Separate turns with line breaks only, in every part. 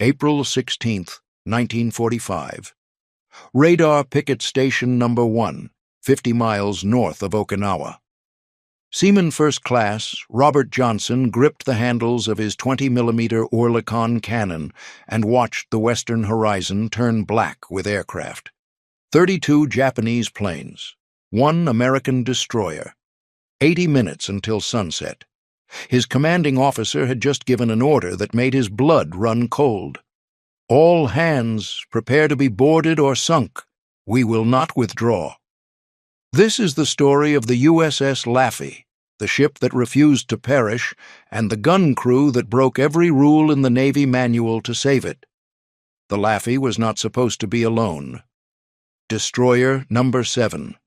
April 16, 1945. Radar Picket Station One, 50 miles north of Okinawa. Seaman First Class Robert Johnson gripped the handles of his 20mm Oerlikon cannon and watched the western horizon turn black with aircraft. 32 Japanese planes, 1 American destroyer. 80 minutes until sunset. His commanding officer had just given an order that made his blood run cold. "All hands, prepare to be boarded or sunk. We will not withdraw." This is the story of the USS Laffey, the ship that refused to perish, and the gun crew that broke every rule in the Navy manual to save it. The Laffey was not supposed to be alone. Destroyer Number 7.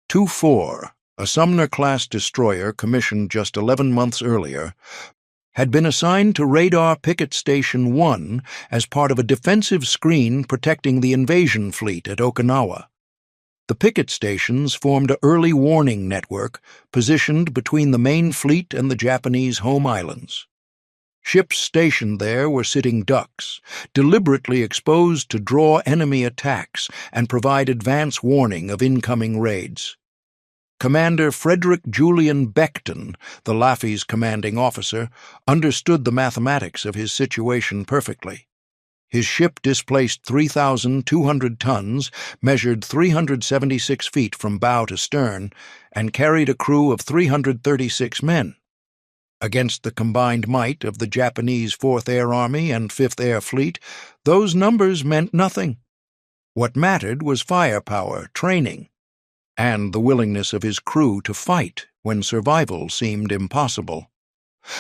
2-4, a Sumner-class destroyer commissioned just 11 months earlier, had been assigned to Radar Picket Station One as part of a defensive screen protecting the invasion fleet at Okinawa. The picket stations formed an early warning network positioned between the main fleet and the Japanese home islands. Ships stationed there were sitting ducks, deliberately exposed to draw enemy attacks and provide advance warning of incoming raids. Commander Frederick Julian Beckton, the Laffey's commanding officer, understood the mathematics of his situation perfectly. His ship displaced 3,200 tons, measured 376 feet from bow to stern, and carried a crew of 336 men. Against the combined might of the Japanese 4th Air Army and 5th Air Fleet, those numbers meant nothing. What mattered was firepower, training, and the willingness of his crew to fight when survival seemed impossible.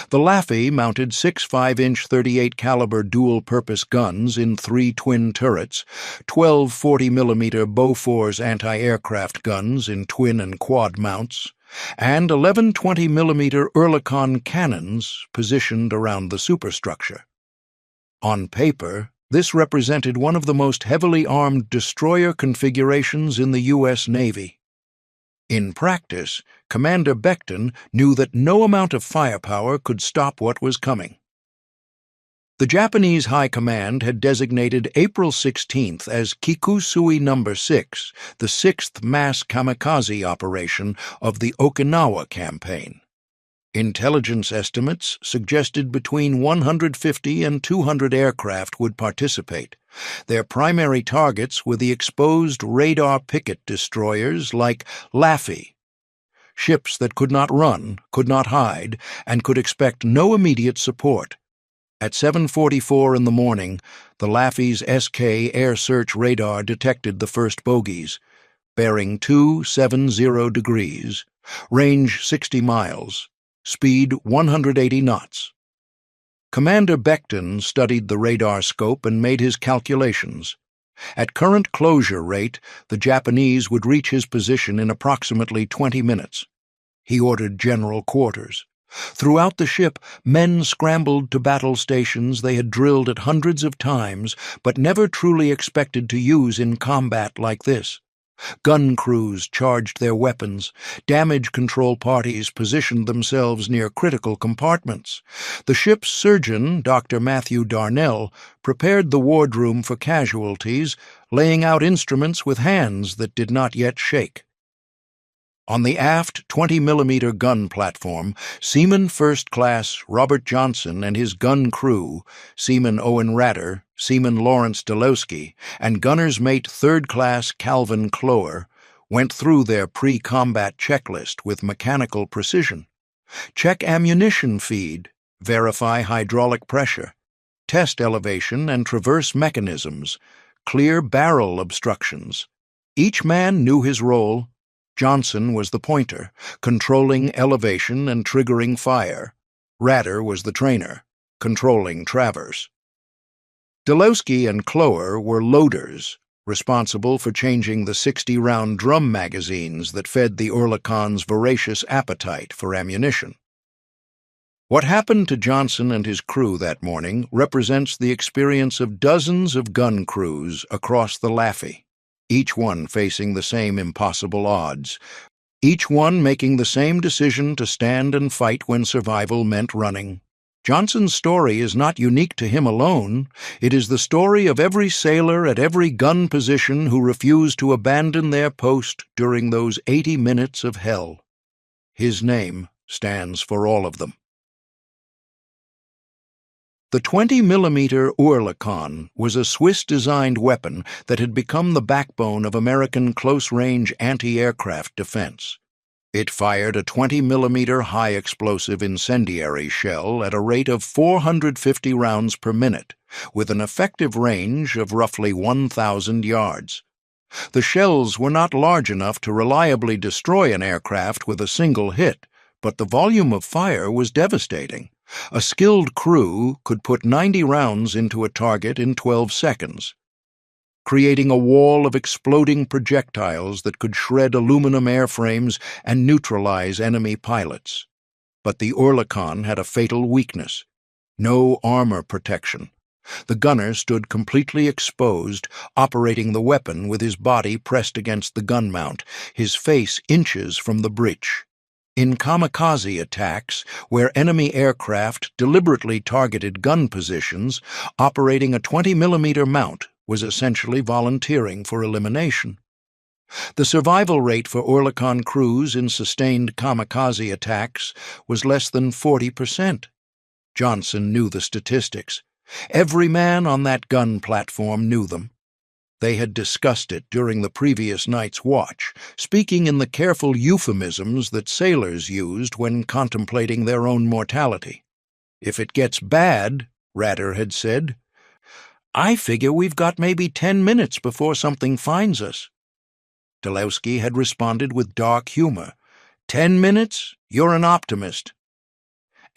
The Laffey mounted 6 5-inch 38-caliber dual-purpose guns in 3 twin turrets, 12 40mm Bofors anti-aircraft guns in twin and quad mounts, and 11 20mm Oerlikon cannons positioned around the superstructure. On paper, this represented one of the most heavily armed destroyer configurations in the U.S. Navy. In practice, Commander Beckton knew that no amount of firepower could stop what was coming. The Japanese High Command had designated April 16th as Kikusui No. 6, the 6th mass kamikaze operation of the Okinawa campaign. Intelligence estimates suggested between 150 and 200 aircraft would participate. Their primary targets were the exposed radar picket destroyers like Laffey, ships that could not run, could not hide, and could expect no immediate support. At 7:44 in the morning, the Laffey's SK air search radar detected the first bogies, bearing 270 degrees, range 60 miles. Speed 180 knots. Commander Beckton studied the radar scope and made his calculations. At current closure rate, the Japanese would reach his position in approximately 20 minutes. He ordered general quarters. Throughout the ship, men scrambled to battle stations they had drilled at hundreds of times but never truly expected to use in combat like this. Gun crews charged their weapons. Damage control parties positioned themselves near critical compartments. The ship's surgeon, Dr. Matthew Darnell, prepared the wardroom for casualties, laying out instruments with hands that did not yet shake. On the aft 20mm gun platform, Seaman First Class Robert Johnson and his gun crew, Seaman Owen Rader, Seaman Lawrence Delosky, and gunner's mate 3rd Class Calvin Clower, went through their pre-combat checklist with mechanical precision. Check ammunition feed, verify hydraulic pressure, test elevation and traverse mechanisms, clear barrel obstructions. Each man knew his role. Johnson was the pointer, controlling elevation and triggering fire. Rader was the trainer, controlling traverse. Delosky and Clower were loaders, responsible for changing the 60-round drum magazines that fed the Oerlikon's voracious appetite for ammunition. What happened to Johnson and his crew that morning represents the experience of dozens of gun crews across the Laffey, each one facing the same impossible odds, each one making the same decision to stand and fight when survival meant running. Johnson's story is not unique to him alone. It is the story of every sailor at every gun position who refused to abandon their post during those 80 minutes of hell. His name stands for all of them. The 20mm Oerlikon was a Swiss-designed weapon that had become the backbone of American close-range anti-aircraft defense. It fired a 20mm high-explosive incendiary shell at a rate of 450 rounds per minute, with an effective range of roughly 1,000 yards. The shells were not large enough to reliably destroy an aircraft with a single hit, but the volume of fire was devastating. A skilled crew could put 90 rounds into a target in 12 seconds, creating a wall of exploding projectiles that could shred aluminum airframes and neutralize enemy pilots. But the Oerlikon had a fatal weakness: no armor protection. The gunner stood completely exposed, operating the weapon with his body pressed against the gun mount, his face inches from the breech. In kamikaze attacks, where enemy aircraft deliberately targeted gun positions, operating a 20mm mount was essentially volunteering for elimination. The survival rate for Oerlikon crews in sustained kamikaze attacks was less than 40%. Johnson knew the statistics. Every man on that gun platform knew them. They had discussed it during the previous night's watch, speaking in the careful euphemisms that sailors used when contemplating their own mortality. "If it gets bad," Radar had said, "I figure we've got maybe 10 minutes before something finds us." Delewski had responded with dark humor. 10 minutes? You're an optimist."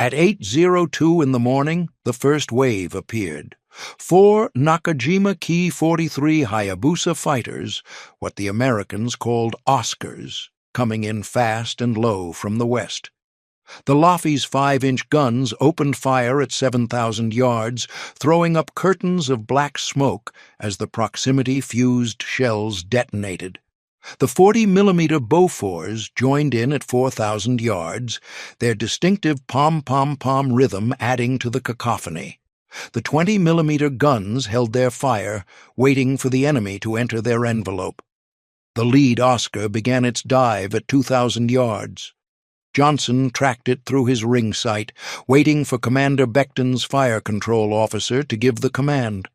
At 8:02 in the morning, the first wave appeared. 4 Nakajima Ki-43 Hayabusa fighters, what the Americans called Oscars, coming in fast and low from the west. The Laffey's 5-inch guns opened fire at 7,000 yards, throwing up curtains of black smoke as the proximity-fused shells detonated. The 40mm Bofors joined in at 4,000 yards, their distinctive pom-pom-pom rhythm adding to the cacophony. The 20mm guns held their fire, waiting for the enemy to enter their envelope. The lead Oscar began its dive at 2,000 yards. Johnson tracked it through his ring sight, waiting for Commander Becton's fire control officer to give the command.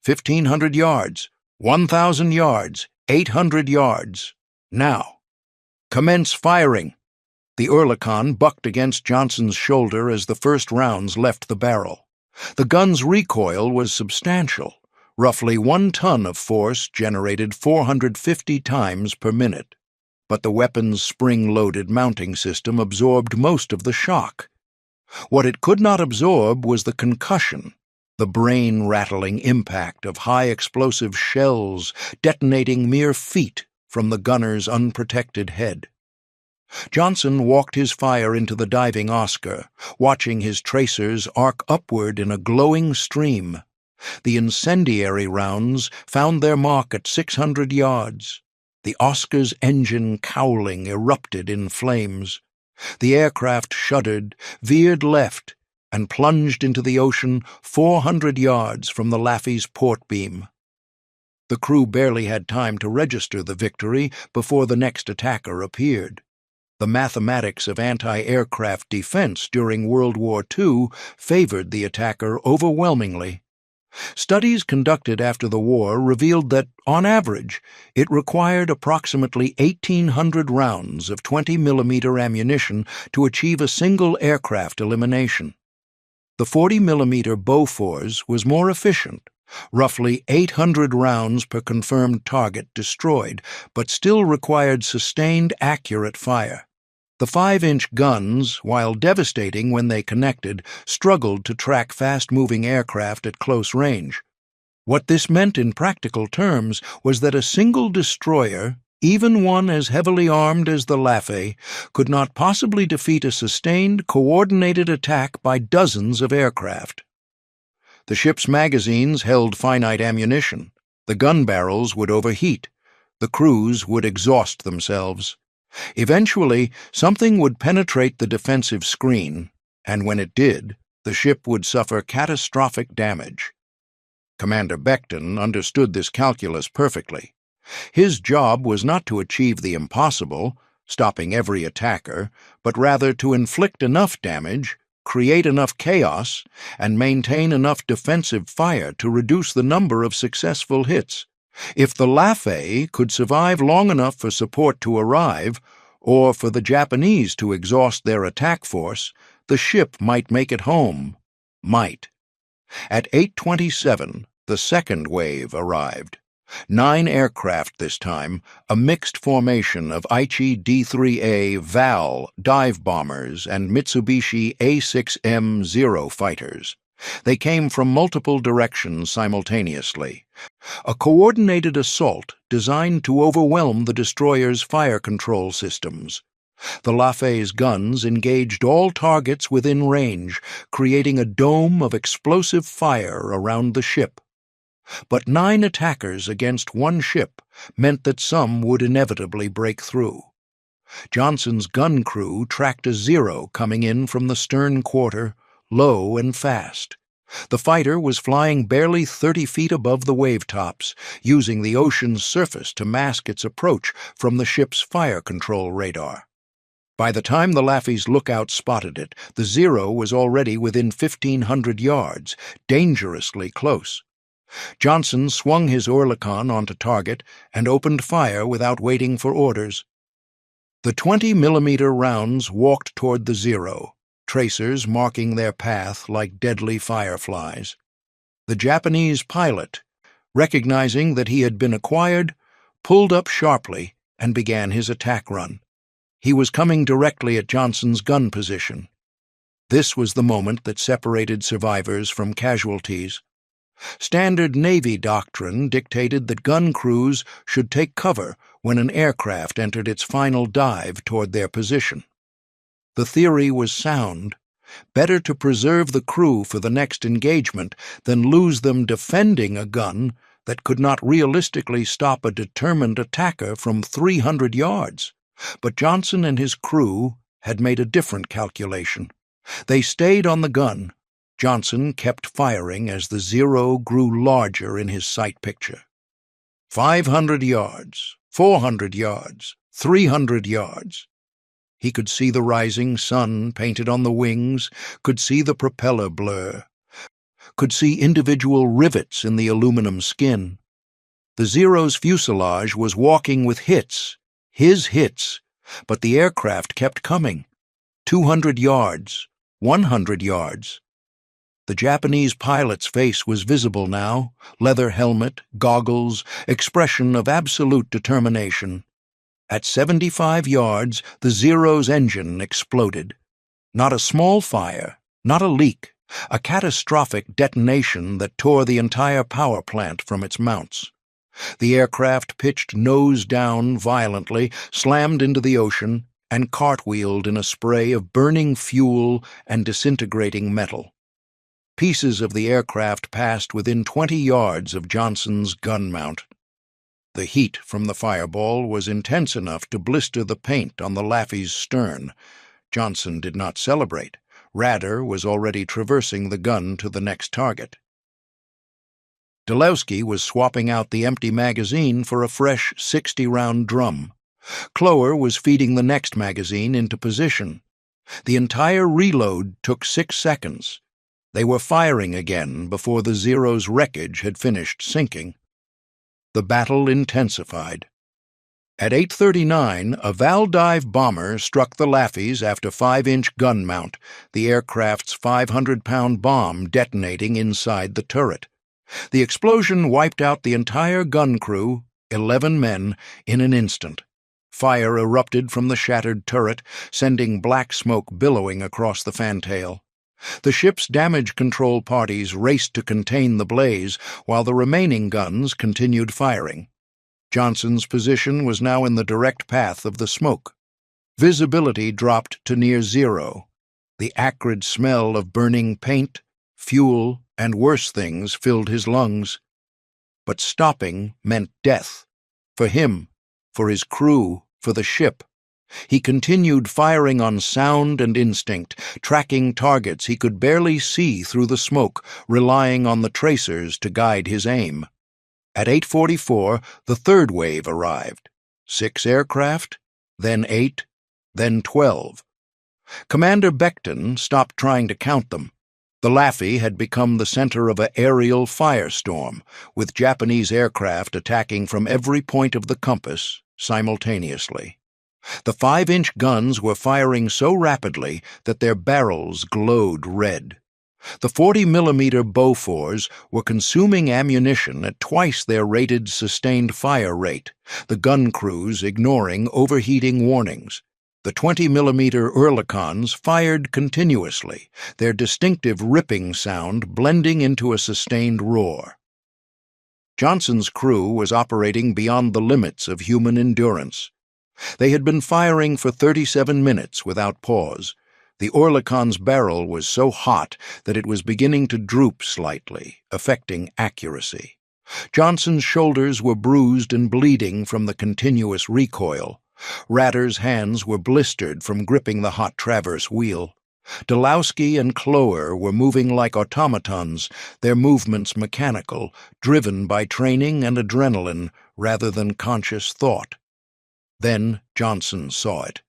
1,500 yards, 1,000 yards, 800 yards. Now. Commence firing. The Oerlikon bucked against Johnson's shoulder as the first rounds left the barrel. The gun's recoil was substantial. Roughly 1 ton of force generated 450 times per minute. But the weapon's spring-loaded mounting system absorbed most of the shock. What it could not absorb was the concussion, the brain-rattling impact of high-explosive shells detonating mere feet from the gunner's unprotected head. Johnson walked his fire into the diving Oscar, watching his tracers arc upward in a glowing stream. The incendiary rounds found their mark at 600 yards. The Oscar's engine cowling erupted in flames. The aircraft shuddered, veered left, and plunged into the ocean 400 yards from the Laffey's port beam. The crew barely had time to register the victory before the next attacker appeared. The mathematics of anti-aircraft defense during World War II favored the attacker overwhelmingly. Studies conducted after the war revealed that, on average, it required approximately 1,800 rounds of 20mm ammunition to achieve a single aircraft elimination. The 40mm Bofors was more efficient, roughly 800 rounds per confirmed target destroyed, but still required sustained, accurate fire. The 5-inch guns, while devastating when they connected, struggled to track fast-moving aircraft at close range. What this meant in practical terms was that a single destroyer, even one as heavily armed as the Laffey, could not possibly defeat a sustained, coordinated attack by dozens of aircraft. The ship's magazines held finite ammunition. The gun barrels would overheat. The crews would exhaust themselves. Eventually, something would penetrate the defensive screen, and when it did, The ship would suffer catastrophic damage. Commander Beckton understood this calculus perfectly. His job was not to achieve the impossible, stopping every attacker, but rather to inflict enough damage, create enough chaos, and maintain enough defensive fire to reduce the number of successful hits. If the Laffey could survive long enough for support to arrive, or for the Japanese to exhaust their attack force, the ship might make it home. Might. At 8:27, the second wave arrived. 9 aircraft this time, a mixed formation of Aichi D-3A VAL dive bombers and Mitsubishi A-6M Zero fighters. They came from multiple directions simultaneously. A coordinated assault designed to overwhelm the destroyer's fire control systems. The Laffey's guns engaged all targets within range, creating a dome of explosive fire around the ship. But 9 attackers against 1 ship meant that some would inevitably break through. Johnson's gun crew tracked a Zero coming in from the stern quarter, low and fast. The fighter was flying barely 30 feet above the wave tops, using the ocean's surface to mask its approach from the ship's fire control radar. By the time the Laffey's lookout spotted it, the Zero was already within 1,500 yards, dangerously close. Johnson swung his Oerlikon onto target and opened fire without waiting for orders. The 20-millimeter rounds walked toward the Zero, tracers marking their path like deadly fireflies. The Japanese pilot, recognizing that he had been acquired, pulled up sharply and began his attack run. He was coming directly at Johnson's gun position. This was the moment that separated survivors from casualties. Standard Navy doctrine dictated that gun crews should take cover when an aircraft entered its final dive toward their position. The theory was sound. Better to preserve the crew for the next engagement than lose them defending a gun that could not realistically stop a determined attacker from 300 yards. But Johnson and his crew had made a different calculation. They stayed on the gun. Johnson kept firing as the Zero grew larger in his sight picture. 500 yards, 400 yards, 300 yards. He could see the rising sun painted on the wings, could see the propeller blur, could see individual rivets in the aluminum skin. The Zero's fuselage was walking with hits, his hits, but the aircraft kept coming. 200 yards, 100 yards. The Japanese pilot's face was visible now, leather helmet, goggles, expression of absolute determination. At 75 yards, the Zero's engine exploded. Not a small fire, not a leak, a catastrophic detonation that tore the entire power plant from its mounts. The aircraft pitched nose down violently, slammed into the ocean, and cartwheeled in a spray of burning fuel and disintegrating metal. Pieces of the aircraft passed within 20 yards of Johnson's gun mount. The heat from the fireball was intense enough to blister the paint on the Laffey's stern. Johnson did not celebrate. Radar was already traversing the gun to the next target. Delowski was swapping out the empty magazine for a fresh 60-round drum. Clower was feeding the next magazine into position. The entire reload took 6 seconds. They were firing again before the Zero's wreckage had finished sinking. The battle intensified. At 8:39, a VAL dive bomber struck the Laffey's after 5-inch gun mount, the aircraft's 500-pound bomb detonating inside the turret. The explosion wiped out the entire gun crew, 11 men, in an instant. Fire erupted from the shattered turret, sending black smoke billowing across the fantail. The ship's damage control parties raced to contain the blaze, while the remaining guns continued firing. Johnson's position was now in the direct path of the smoke. Visibility dropped to near zero. The acrid smell of burning paint, fuel, and worse things filled his lungs. But stopping meant death. For him, for his crew, for the ship. He continued firing on sound and instinct, tracking targets he could barely see through the smoke, relying on the tracers to guide his aim. At 8:44, the third wave arrived. 6 aircraft, then 8, then 12. Commander Becton stopped trying to count them. The Laffey had become the center of an aerial firestorm, with Japanese aircraft attacking from every point of the compass simultaneously. The 5-inch guns were firing so rapidly that their barrels glowed red. The 40-millimeter Bofors were consuming ammunition at twice their rated sustained fire rate, the gun crews ignoring overheating warnings. The 20-millimeter Oerlikons fired continuously, their distinctive ripping sound blending into a sustained roar. Johnson's crew was operating beyond the limits of human endurance. They had been firing for 37 minutes without pause. The Oerlikon's barrel was so hot that it was beginning to droop slightly, affecting accuracy. Johnson's shoulders were bruised and bleeding from the continuous recoil. Radar's hands were blistered from gripping the hot traverse wheel. Dulowski and Cloer were moving like automatons, their movements mechanical, driven by training and adrenaline rather than conscious thought. Then Johnson saw it.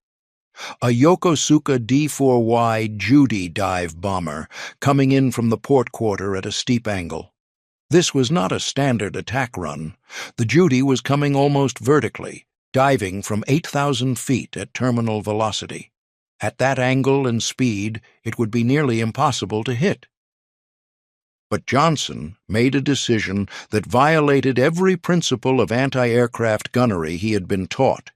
A Yokosuka D-4Y Judy dive bomber coming in from the port quarter at a steep angle. This was not a standard attack run. The Judy was coming almost vertically, diving from 8,000 feet at terminal velocity. At that angle and speed, it would be nearly impossible to hit. But Johnson made a decision that violated every principle of anti-aircraft gunnery he had been taught.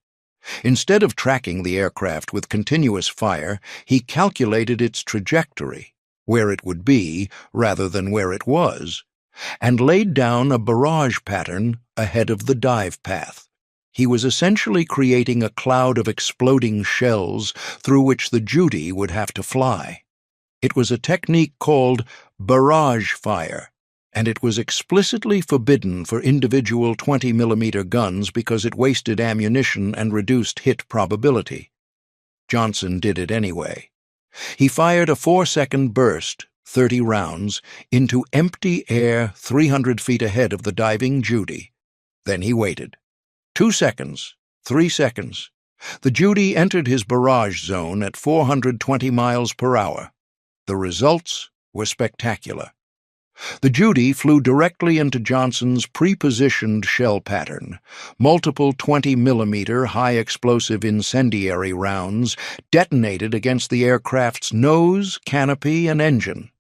Instead of tracking the aircraft with continuous fire, he calculated its trajectory, where it would be rather than where it was, and laid down a barrage pattern ahead of the dive path. He was essentially creating a cloud of exploding shells through which the Judy would have to fly. It was a technique called barrage fire, and it was explicitly forbidden for individual 20-millimeter guns because it wasted ammunition and reduced hit probability. Johnson did it anyway. He fired a 4-second burst, 30 rounds, into empty air 300 feet ahead of the diving Judy. Then he waited. 2 seconds, 3 seconds. The Judy entered his barrage zone at 420 miles per hour. The results were spectacular. The Judy flew directly into Johnson's pre-positioned shell pattern. Multiple 20-millimeter high-explosive incendiary rounds detonated against the aircraft's nose, canopy, and engine.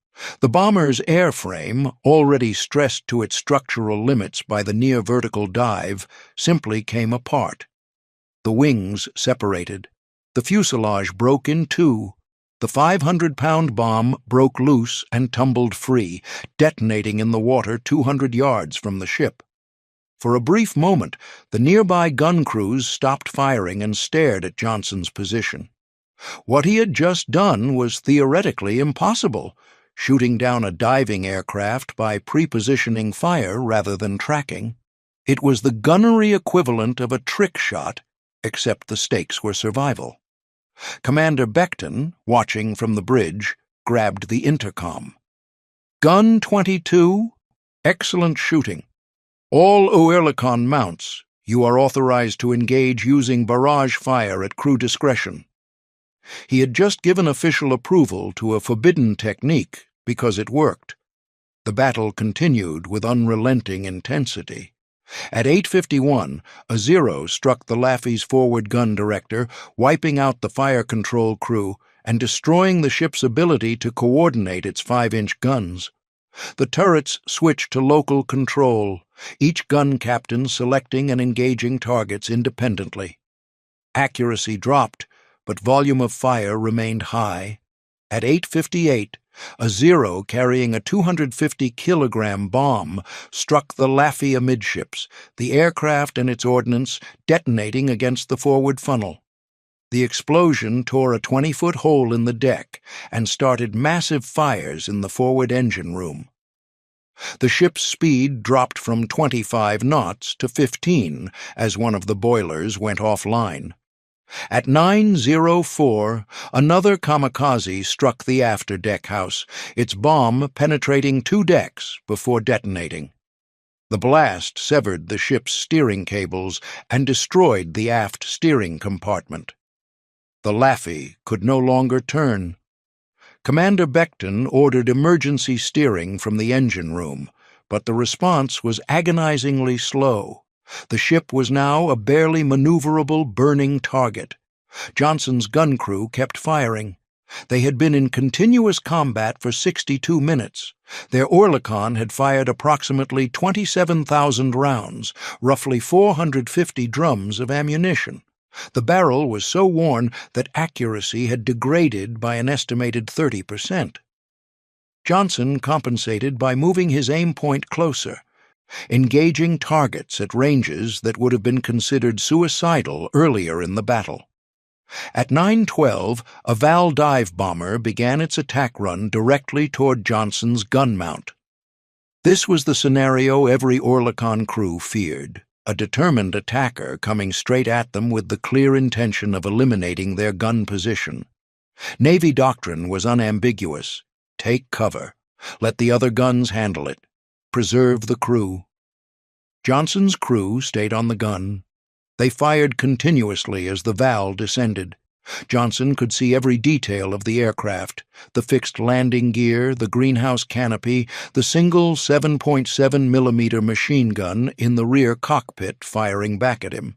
The bomber's airframe, already stressed to its structural limits by the near-vertical dive, simply came apart. The wings separated. The fuselage broke in two. The 500-pound bomb broke loose and tumbled free, detonating in the water 200 yards from the ship. For a brief moment, the nearby gun crews stopped firing and stared at Johnson's position. What he had just done was theoretically impossible, shooting down a diving aircraft by pre-positioning fire rather than tracking. It was the gunnery equivalent of a trick shot, except the stakes were survival. Commander Becton, watching from the bridge, grabbed the intercom. "Gun 22, excellent shooting. All Oerlikon mounts, you are authorized to engage using barrage fire at crew discretion." He had just given official approval to a forbidden technique because it worked. The battle continued with unrelenting intensity. At 8:51, a Zero struck the Laffey's forward gun director, wiping out the fire control crew and destroying the ship's ability to coordinate its 5-inch guns. The turrets switched to local control, each gun captain selecting and engaging targets independently. Accuracy dropped, but volume of fire remained high. At 8:58, a Zero carrying a 250-kilogram bomb struck the Laffey amidships, the aircraft and its ordnance detonating against the forward funnel. The explosion tore a 20-foot hole in the deck and started massive fires in the forward engine room. The ship's speed dropped from 25 knots to 15 as one of the boilers went offline. At 9:04, another kamikaze struck the after-deck house, its bomb penetrating 2 decks before detonating. The blast severed the ship's steering cables and destroyed the aft steering compartment. The Laffey could no longer turn. Commander Beckton ordered emergency steering from the engine room, but the response was agonizingly slow. The ship was now a barely maneuverable burning target. Johnson's gun crew kept firing. They had been in continuous combat for 62 minutes. Their Oerlikon had fired approximately 27,000 rounds, roughly 450 drums of ammunition. The barrel was so worn that accuracy had degraded by an estimated 30%. Johnson compensated by moving his aim point closer, engaging targets at ranges that would have been considered suicidal earlier in the battle. At 9:12, a Val dive bomber began its attack run directly toward Johnson's gun mount. This was the scenario every Oerlikon crew feared, a determined attacker coming straight at them with the clear intention of eliminating their gun position. Navy doctrine was unambiguous. Take cover. Let the other guns handle it. Preserve the crew. Johnson's crew stayed on the gun. They fired continuously as the Val descended. Johnson could see every detail of the aircraft, the fixed landing gear, the greenhouse canopy, the single 7.7mm machine gun in the rear cockpit firing back at him.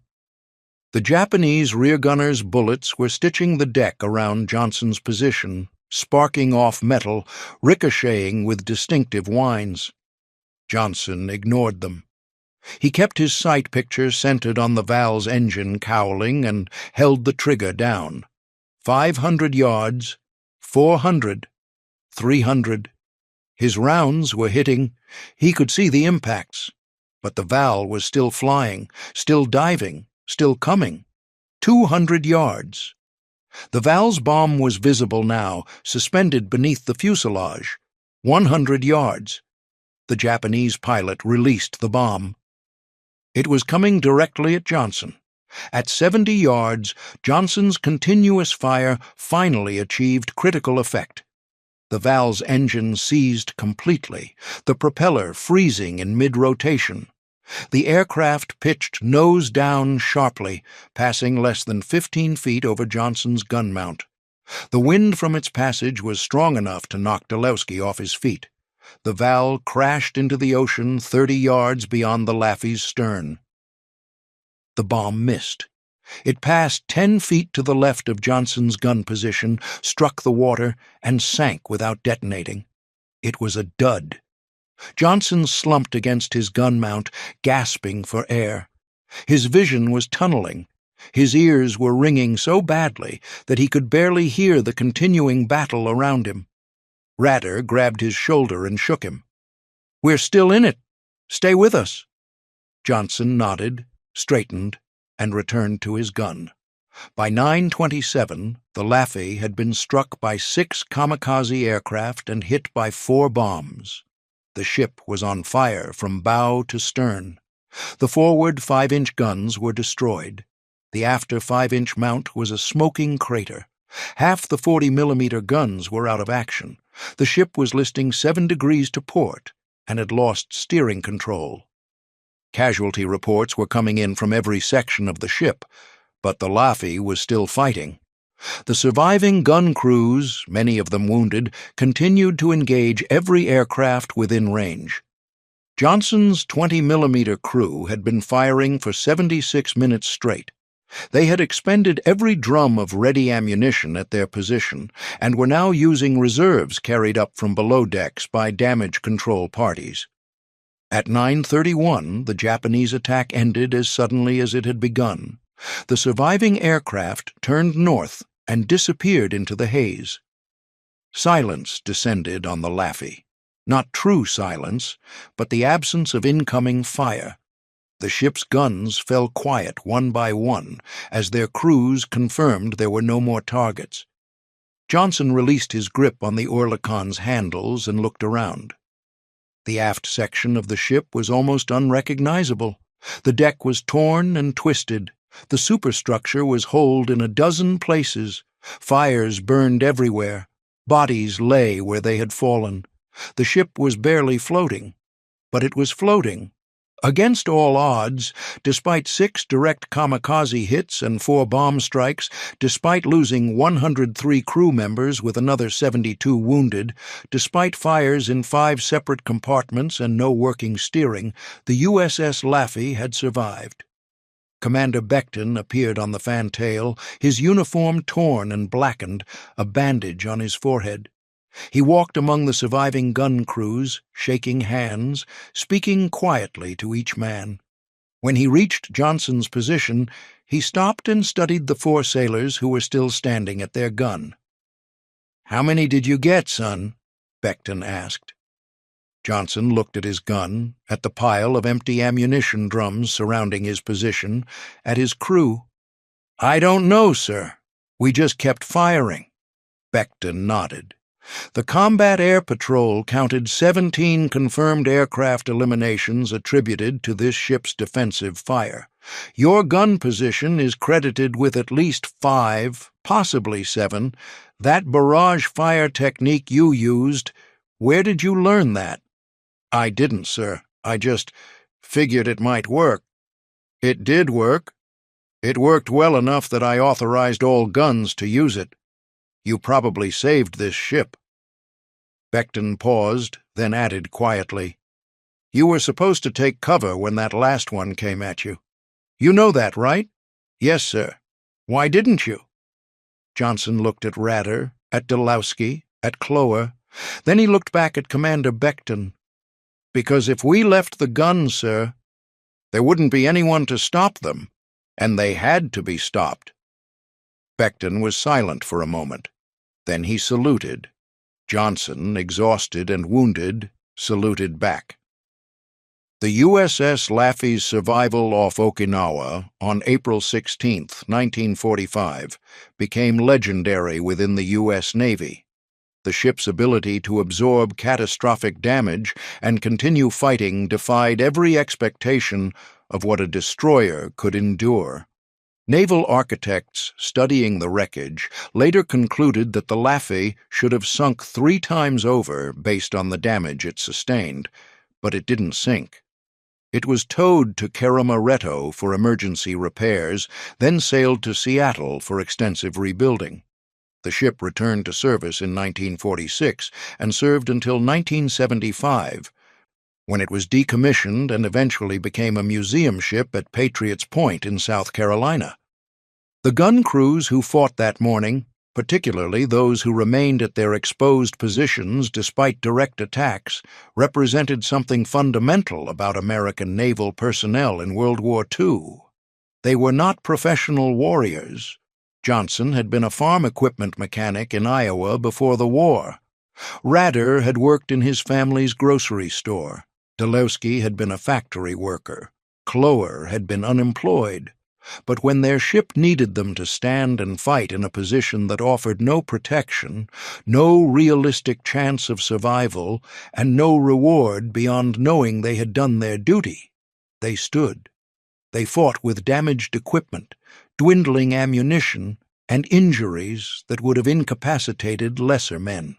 The Japanese rear gunners' bullets were stitching the deck around Johnson's position, sparking off metal, ricocheting with distinctive whines. Johnson ignored them. He kept his sight picture centered on the Val's engine cowling and held the trigger down. 500 yards, 400, 300. His rounds were hitting. He could see the impacts. But the Val was still flying, still diving, still coming. 200 yards. The Val's bomb was visible now, suspended beneath the fuselage. 100 yards. The Japanese pilot released the bomb. It was coming directly at Johnson. At 70 yards, Johnson's continuous fire finally achieved critical effect. The Val's engine seized completely, the propeller freezing in mid-rotation. The aircraft pitched nose down sharply, passing less than 15 feet over Johnson's gun mount. The wind from its passage was strong enough to knock Dolewski off his feet. The Val crashed into the ocean 30 yards beyond the Laffey's stern. The bomb missed. It passed 10 feet to the left of Johnson's gun position, struck the water, and sank without detonating. It was a dud. Johnson slumped against his gun mount, gasping for air. His vision was tunneling. His ears were ringing so badly that he could barely hear the continuing battle around him. Radar grabbed his shoulder and shook him. "We're still in it. Stay with us." Johnson nodded, straightened, and returned to his gun. By 9:27, the Laffey had been struck by 6 kamikaze aircraft and hit by 4 bombs. The ship was on fire from bow to stern. The forward 5-inch guns were destroyed. The after 5-inch mount was a smoking crater. Half the 40mm guns were out of action. The ship was listing 7 degrees to port and had lost steering control. Casualty reports were coming in from every section of the ship, but the Laffey was still fighting. The surviving gun crews, many of them wounded, continued to engage every aircraft within range. Johnson's 20mm crew had been firing for 76 minutes straight. They had expended every drum of ready ammunition at their position and were now using reserves carried up from below decks by damage control parties. At 9:31, the Japanese attack ended as suddenly as it had begun. The surviving aircraft turned north and disappeared into the haze. Silence descended on the Laffey. Not true silence, but the absence of incoming fire. The ship's guns fell quiet one by one as their crews confirmed there were no more targets. Johnson released his grip on the Oerlikon's handles and looked around. The aft section of the ship was almost unrecognizable. The deck was torn and twisted, The superstructure was holed in a dozen places. Fires burned everywhere. Bodies lay where they had fallen. The ship was barely floating, but it was floating. Against all odds, despite 6 direct kamikaze hits and 4 bomb strikes, despite losing 103 crew members with another 72 wounded, despite fires in 5 separate compartments and no working steering, the USS Laffey had survived. Commander Becton appeared on the fantail, his uniform torn and blackened, a bandage on his forehead. He walked among the surviving gun crews, shaking hands, speaking quietly to each man. When he reached Johnson's position, he stopped and studied the 4 sailors who were still standing at their gun. "How many did you get, son?" Becton asked. Johnson looked at his gun, at the pile of empty ammunition drums surrounding his position, at his crew. "I don't know, sir. We just kept firing." Becton nodded. The Combat Air Patrol counted 17 confirmed aircraft eliminations attributed to this ship's defensive fire. Your gun position is credited with at least 5, possibly 7. That barrage fire technique you used, where did you learn that? "I didn't, sir. I just figured it might work." "It did work. It worked well enough that I authorized all guns to use it. You probably saved this ship." Becton paused, then added quietly, "You were supposed to take cover when that last one came at you. You know that, right?" "Yes, sir." "Why didn't you?" Johnson looked at Radar, at Delowski, at Clower. Then he looked back at Commander Becton. "Because if we left the guns, sir, there wouldn't be anyone to stop them, and they had to be stopped." Becton was silent for a moment. Then he saluted. Johnson, exhausted and wounded, saluted back. The USS Laffey's survival off Okinawa on April 16, 1945, became legendary within the U.S. Navy. The ship's ability to absorb catastrophic damage and continue fighting defied every expectation of what a destroyer could endure. Naval architects studying the wreckage later concluded that the Laffey should have sunk 3 times over based on the damage it sustained, but it didn't sink. It was towed to Keramaretto for emergency repairs, then sailed to Seattle for extensive rebuilding. The ship returned to service in 1946 and served until 1975, when it was decommissioned and eventually became a museum ship at Patriots Point in South Carolina. The gun crews who fought that morning, particularly those who remained at their exposed positions despite direct attacks, represented something fundamental about American naval personnel in World War II. They were not professional warriors. Johnson had been a farm equipment mechanic in Iowa before the war. Radar had worked in his family's grocery store. Delowski had been a factory worker. Clower had been unemployed. But when their ship needed them to stand and fight in a position that offered no protection, no realistic chance of survival, and no reward beyond knowing they had done their duty, they stood. They fought with damaged equipment, dwindling ammunition, and injuries that would have incapacitated lesser men.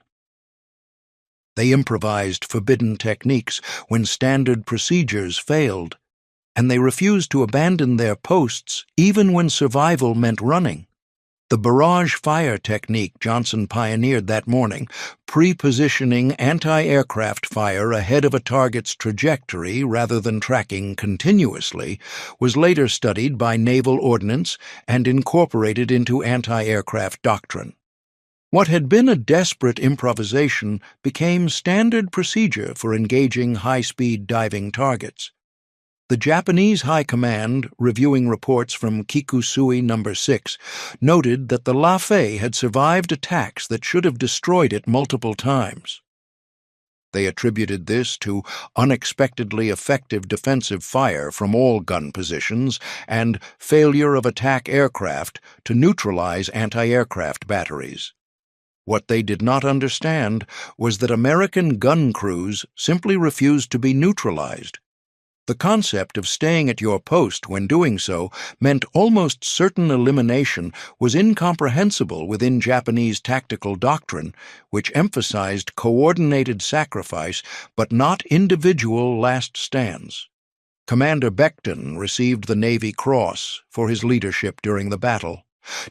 They improvised forbidden techniques when standard procedures failed, and they refused to abandon their posts even when survival meant running. The barrage fire technique Johnson pioneered that morning, pre-positioning anti-aircraft fire ahead of a target's trajectory rather than tracking continuously, was later studied by naval ordnance and incorporated into anti-aircraft doctrine. What had been a desperate improvisation became standard procedure for engaging high-speed diving targets. The Japanese High Command, reviewing reports from Kikusui No. 6, noted that the Laffey had survived attacks that should have destroyed it multiple times. They attributed this to unexpectedly effective defensive fire from all gun positions and failure of attack aircraft to neutralize anti-aircraft batteries. What they did not understand was that American gun crews simply refused to be neutralized. The concept of staying at your post when doing so meant almost certain elimination was incomprehensible within Japanese tactical doctrine, which emphasized coordinated sacrifice but not individual last stands. Commander Becton received the Navy Cross for his leadership during the battle.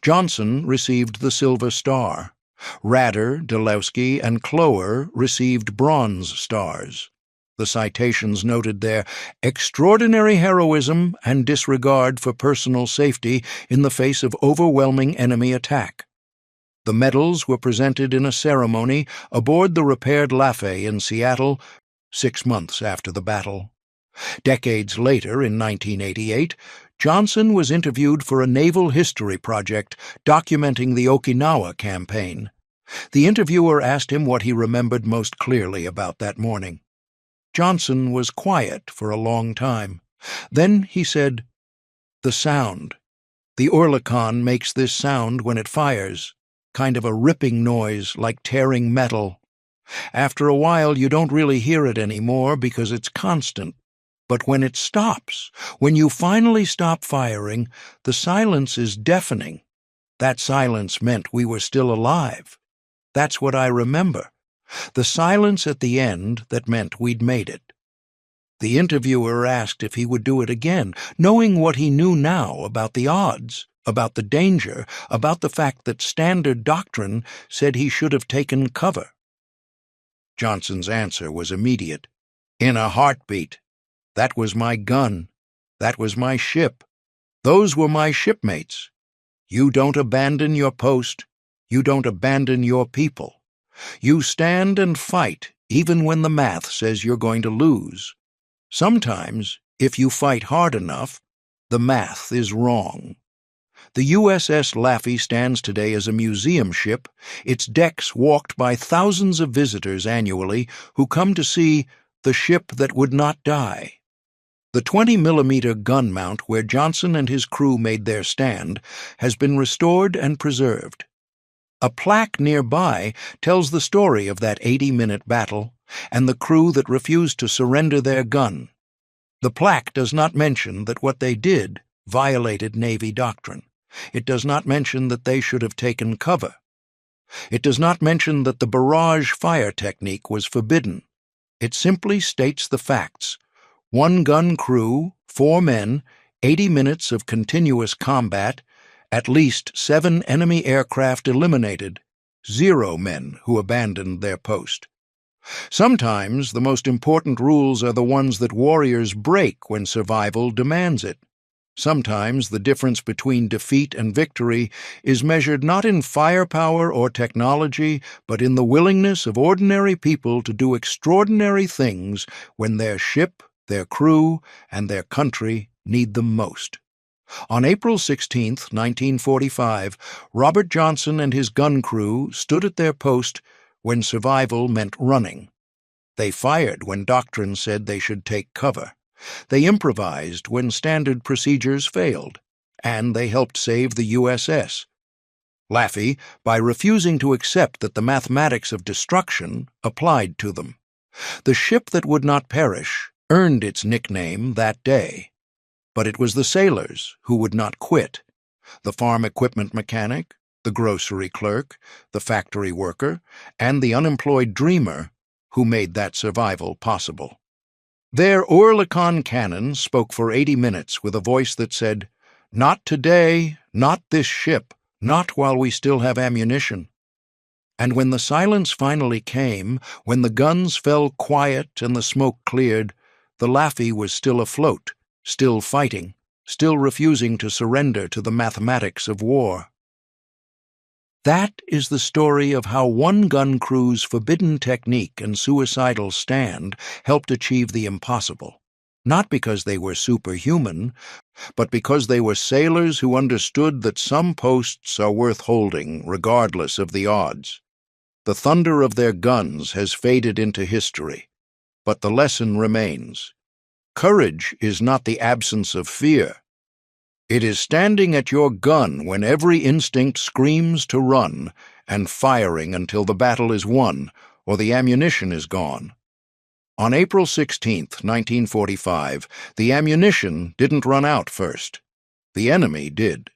Johnson received the Silver Star. Rader, Delowski, and Clower received Bronze Stars. The citations noted their extraordinary heroism and disregard for personal safety in the face of overwhelming enemy attack. The medals were presented in a ceremony aboard the repaired Laffey in Seattle 6 months after the battle. Decades later, in 1988, Johnson was interviewed for a naval history project documenting the Okinawa campaign. The interviewer asked him what he remembered most clearly about that morning. Johnson was quiet for a long time. Then he said, "The sound. The Oerlikon makes this sound when it fires, kind of a ripping noise like tearing metal. After a while you don't really hear it anymore because it's constant. But when it stops, when you finally stop firing, the silence is deafening. That silence meant we were still alive. That's what I remember. The silence at the end that meant we'd made it." The interviewer asked if he would do it again, knowing what he knew now about the odds, about the danger, about the fact that standard doctrine said he should have taken cover. Johnson's answer was immediate. "In a heartbeat. That was my gun. That was my ship. Those were my shipmates. You don't abandon your post. You don't abandon your people. You stand and fight even when the math says you're going to lose. Sometimes, if you fight hard enough, the math is wrong." The USS Laffey stands today as a museum ship, its decks walked by thousands of visitors annually who come to see the ship that would not die. The 20-millimeter gun mount where Johnson and his crew made their stand has been restored and preserved. A plaque nearby tells the story of that 80-minute battle and the crew that refused to surrender their gun. The plaque does not mention that what they did violated Navy doctrine. It does not mention that they should have taken cover. It does not mention that the barrage fire technique was forbidden. It simply states the facts. 1-gun crew, 4 men, 80 minutes of continuous combat, at least 7 enemy aircraft eliminated, 0 men who abandoned their post. Sometimes the most important rules are the ones that warriors break when survival demands it. Sometimes the difference between defeat and victory is measured not in firepower or technology, but in the willingness of ordinary people to do extraordinary things when their ship, their crew, and their country need them most. On April 16, 1945, Robert Johnson and his gun crew stood at their post when survival meant running. They fired when doctrine said they should take cover. They improvised when standard procedures failed, and they helped save the USS Laffey by refusing to accept that the mathematics of destruction applied to them. The ship that would not perish earned its nickname that day. But it was the sailors who would not quit, the farm equipment mechanic, the grocery clerk, the factory worker, and the unemployed dreamer who made that survival possible. Their Oerlikon cannon spoke for 80 minutes with a voice that said, "Not today, not this ship, not while we still have ammunition." And when the silence finally came, when the guns fell quiet and the smoke cleared, the Laffey was still afloat, still fighting, still refusing to surrender to the mathematics of war. That is the story of how 1-gun crew's forbidden technique and suicidal stand helped achieve the impossible, not because they were superhuman, but because they were sailors who understood that some posts are worth holding regardless of the odds. The thunder of their guns has faded into history, but the lesson remains. Courage is not the absence of fear. It is standing at your gun when every instinct screams to run and firing until the battle is won or the ammunition is gone. On April 16, 1945, the ammunition didn't run out first. The enemy did.